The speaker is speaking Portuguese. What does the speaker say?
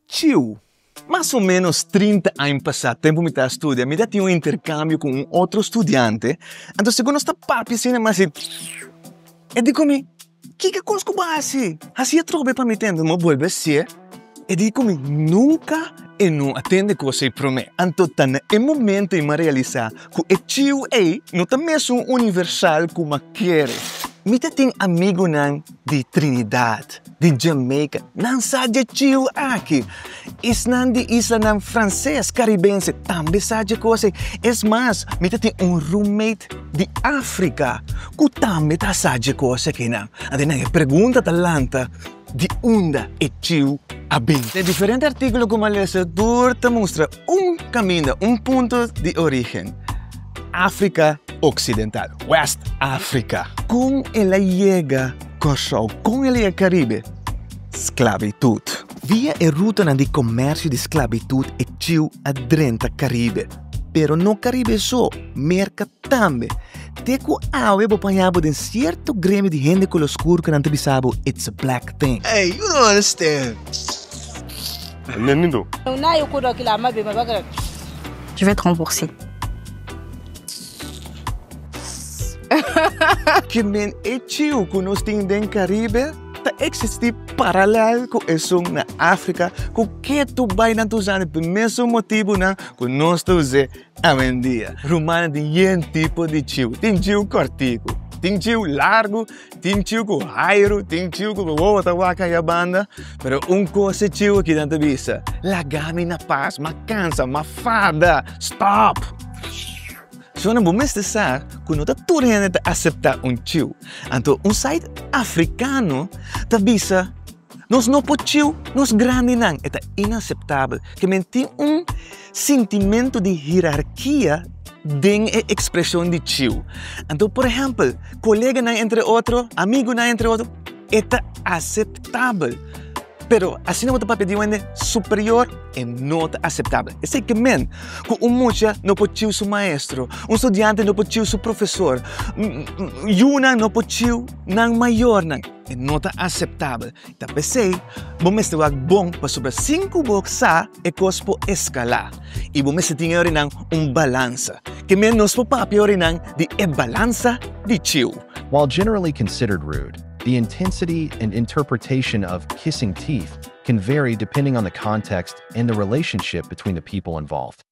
Tio, mais ou menos 30 anos passados, tempo que eu estudava, me tinha um intercâmbio com um outro estudante. Então, segundo esta papi, assim, mas assim, eu digo-me, que coisa que vai assim? Assim eu trobe para me entender, mas vuelve a ser. Eu digo-me, nunca e não atende coisa para mim. Então, é momento de me realizar que o tio não é mesmo universal como quer. Me tem amigo de Trinidad, de Jamaica, não sabe de tio aqui. Isnan de isla francês, caribense, também sabe de coisa. É mais, me tem um roommate de África, que também sabe de coisa aqui. Então, pergunta talanta de onde é tio a bem. De diferentes artigos como esse, te mostra um caminho, um ponto de origem. África Occidental, West África. Com ela chega com ela é Caribe, esclavitud. Via a ruta de comércio de esclavitud e tio adrenta Caribe. Pero no Caribe só, merca também. Teco awe apanhado de certo grêmio de gente com escuro que não te sabe it's a black thing. Hey, you don't understand. Je vais te rembourser. Que men é tio que nós temos no Caribe, tá existe paralelo com isso na África, com que tu vai não usar pelo mesmo motivo que nós estamos a em dia. Romana tem tipo de tio, tem tio cortico, tem tio largo, tem tio com raio, tem tio com outra vaca e a banda, pero coisa tio aqui dentro da vista, lagami na paz, ma cansa, ma fada, stop! So, não vamos estar que não está tudo a aceitar tio. Então, site africano está visa, nós não podemos tio, nós grande não, é inaceitável. Que tem sentimento de hierarquia dentro da expressão de tio. Então, por exemplo, colega entre outro, amigo entre outro, é aceitável. Pero assim não está pedindo superior e não é aceitável. É que men, que mocha não pode ser seu maestro, estudante não pode ser seu professor, uma não pode ser não maior não, e não é aceitável. Então pensei, vamos estar bom para sobre 5 boxar e cospo escalar. E vamos ter balança, que men nos papi de balança de tio. While generally considered rude, the intensity and interpretation of kissing teeth can vary depending on the context and the relationship between the people involved.